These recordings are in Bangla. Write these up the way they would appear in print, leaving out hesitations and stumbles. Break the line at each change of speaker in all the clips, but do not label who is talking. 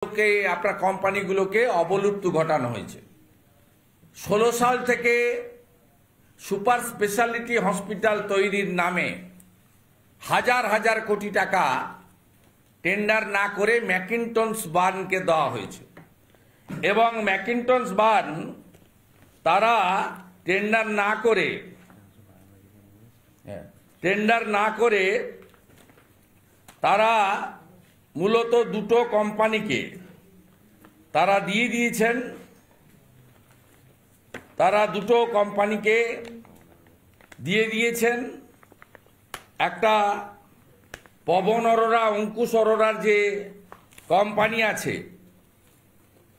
আপনার কোম্পানিগুলোকে অবলুপ্ত ঘটানো হয়েছে। 16 সাল থেকে সুপার স্পেশালিটি হসপিটাল তৈরির নামে হাজার হাজার কোটি টাকা টেন্ডার না করে ম্যাকিন্টনস বার্নকে দেওয়া হয়েছে এবং ম্যাকিন্টনস বার্ন তারা টেন্ডার না করে তারা মূলত দুটো কোম্পানিকে তারা দিয়ে দিয়েছেন। একটা পবন অরোরা, অঙ্কুশ অরোরার যে কোম্পানি আছে,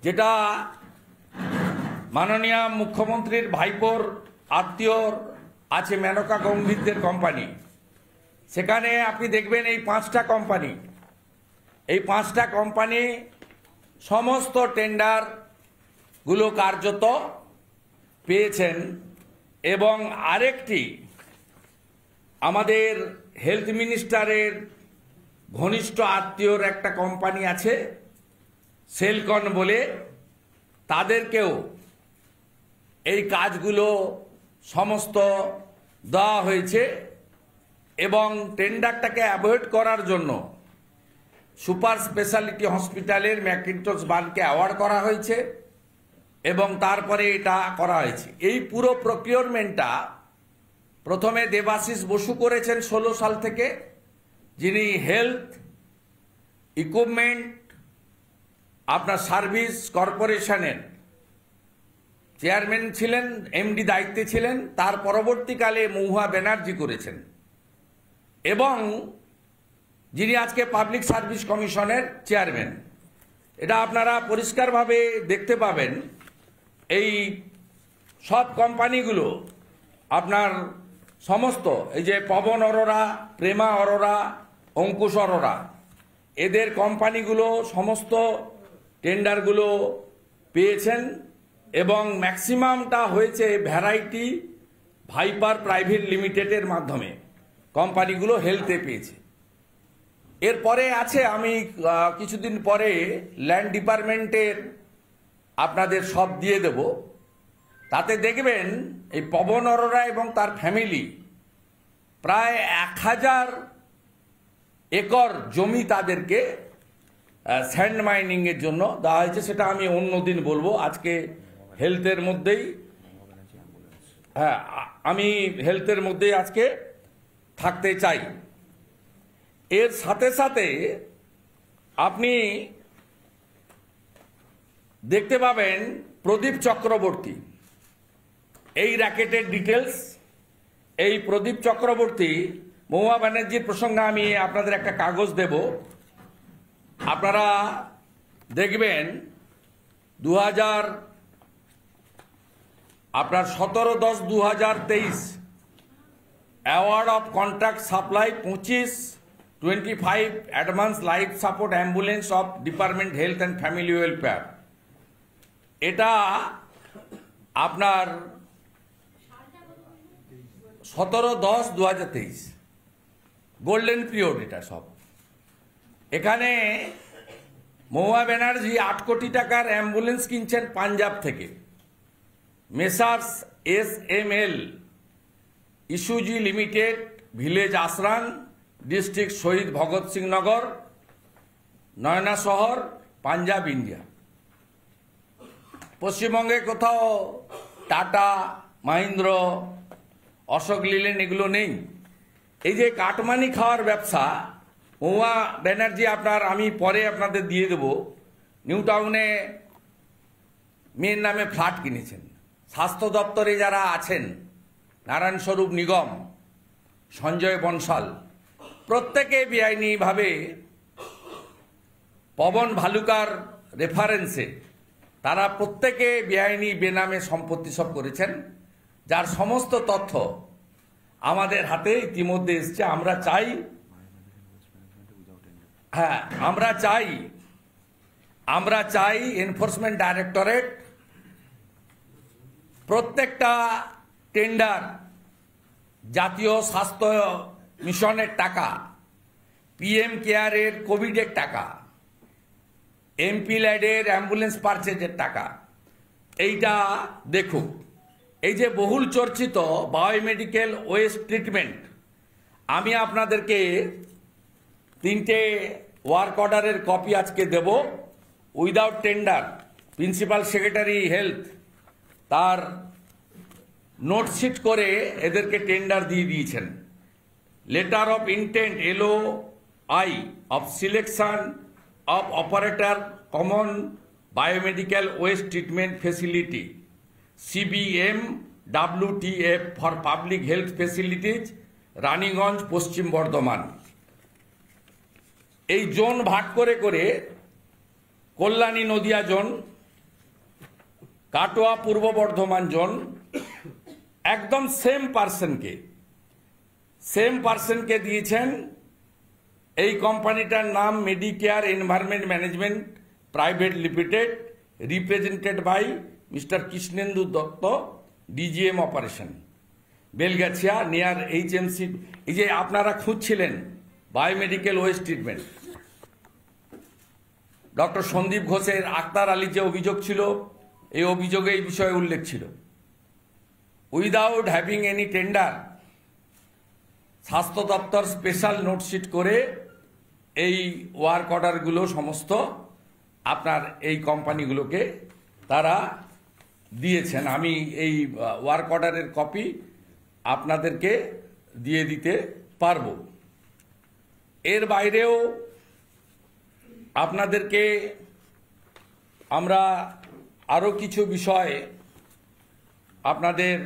যেটা মাননীয় মুখ্যমন্ত্রীর ভাইপোর আত্মীয় আছে, মেনকা গম্ভীরদের কোম্পানি। সেখানে আপনি দেখবেন এই পাঁচটা কোম্পানি সমস্ত টেন্ডার গুলো কার্যত পেয়েছেন। এবং আরেকটি আমাদের হেলথ মিনিস্টারের ঘনিষ্ঠ আত্মীয়র একটা কোম্পানি আছে সেলকন বলে, তাদেরকেও এই কাজগুলো সমস্ত দেওয়া হয়েছে এবং টেন্ডারটাকে অ্যাভয়েড করার জন্য সুপার স্পেশালিটি হসপিটালের ম্যাকিন্টনস বার্নকে অ্যাওয়ার্ড করা হয়েছে এবং তারপরে এটা করা হয়েছে। এই পুরো প্রকিউরমেন্টটা প্রথমে দেবাশিস বসু করেছেন 16 সাল থেকে, যিনি হেলথ ইকুইপমেন্ট আপনার সার্ভিস কর্পোরেশনের চেয়ারম্যান ছিলেন, এমডি দায়িত্বে ছিলেন। তার পরবর্তীকালে মহুয়া ব্যানার্জি করেছেন এবং যিনি আজকে পাবলিক সার্ভিস কমিশনের চেয়ারম্যান। এটা আপনারা পরিষ্কারভাবে দেখতে পাবেন। এই সব কোম্পানিগুলো আপনার সমস্ত এই যে পবন অরোরা, প্রেমা অরোরা, অঙ্কুশ অরোরা, এদের কোম্পানিগুলো সমস্ত টেন্ডারগুলো পেয়েছেন এবং ম্যাক্সিমামটা হয়েছে ভ্যারাইটি ভাইপার প্রাইভেট লিমিটেডের মাধ্যমে কোম্পানিগুলো হেলথে পেয়েছে। এরপরে আছে, আমি কিছুদিন পরে ল্যান্ড ডিপার্টমেন্টের আপনাদের সব দিয়ে দেব। তাতে দেখবেন এই পবন অরোরা এবং তার ফ্যামিলি প্রায় 1000 একর জমি তাদেরকে স্যান্ড মাইনিং এর জন্য দেওয়া হয়েছে। সেটা আমি অন্যদিন বলবো, আজকে হেলথের মধ্যেই আজকে থাকতে চাই। এর সাথে সাথে আপনি দেখতে পাবেন প্রদীপ চক্রবর্তী, এই র্যাকেটের ডিটেলস। এই প্রদীপ চক্রবর্তী, মহুয়া ব্যানার্জির প্রসঙ্গে আমি আপনাদের একটা কাগজ দেব, আপনারা দেখবেন 17/10/2023 award of contract supply 25 advance life support ambulance of department health and family welfare. এটা আপনার 17/10/2023 গোল্ডেন পিরিয়ড। এটা সব এখানে মহুয়া ব্যানার্জি 8 কোটি টাকার অ্যাম্বুলেন্স কিনছেন পাঞ্জাব থেকে। Messrs SML Isuzu limited, village Asran, district Shaheed Bhagat Singh Nagar, Nawanshahr, Punjab, India. পশ্চিমবঙ্গে কোথাও টাটা, মাহিন্দ্র, অশোক লিলেন এগুলো নেই। এই যে কাটমানি খাওয়ার ব্যবসা, মহুয়া ব্যানার্জি আমি পরে আপনাদের দিয়ে দেব, নিউ টাউনে মেয়ের নামে ফ্ল্যাট কিনেছেন। স্বাস্থ্য দপ্তরে যারা আছেন, নারায়ণ স্বরূপ নিগম, সঞ্জয় বনশাল, প্রত্যেকে বেআইনিভাবে পবন ভালুকার রেফারেন্সে তারা প্রত্যেকে বেআইনি বেনামে সম্পত্তি সব করেছেন, যার সমস্ত তথ্য আমাদের হাতে ইতিমধ্যে এসছে। আমরা চাই এনফোর্সমেন্ট ডাইরেক্টরেট প্রত্যেকটা টেন্ডার, জাতীয় স্বাস্থ্য মিশনের টাকা, PM কেয়ারের কোভিডের টাকা, এমপি ল্যাডের অ্যাম্বুলেন্স পারচেজের টাকা, এইটা দেখুক। এই যে বহুল চর্চিত বায়োমেডিকেল ওয়েস্ট ট্রিটমেন্ট, আমি আপনাদেরকে 3টে ওয়ার্ক অর্ডারের কপি আজকে দেব without tender. Principal secretary health তার নোটশিট করে এদেরকে টেন্ডার দিয়ে দিয়েছেন। Letter of intent LOI of selection of operator common biomedical waste treatment facility CBM WTF for public health facilities Raniganj, Paschim Bardhaman. এই জোন ভাগ করে করে কল্যাণী নদিয়া জোন, কাটোয়া পূর্ব বর্ধমান জোন, একদম সেম পার্সনকে দিয়েছেন। এই কোম্পানিটার নাম Medicare environment management private limited, represented by mister Krishnendu Datta, DGM operation, Belgachia near HMC। এই যে আপনারা খুঁজছিলেন biomedical waste treatment, doctor Sandip ঘোষের আক্তার আলীর যে অভিযোগ ছিল, এই অভিযোগে এই বিষয়ে উল্লেখ ছিল। উইদাউট হ্যাভিং এনি টেন্ডার, স্বাস্থ্য দপ্তর স্পেশাল নোটশিট করে এই ওয়ার্ক অর্ডারগুলো সমস্ত আপনার এই কোম্পানিগুলোকে তারা দিয়েছেন। আমি এই ওয়ার্ক অর্ডারের কপি আপনাদেরকে দিয়ে দিতে পারবো। এর বাইরেও আপনাদেরকে আমরা আরও কিছু বিষয় আপনাদের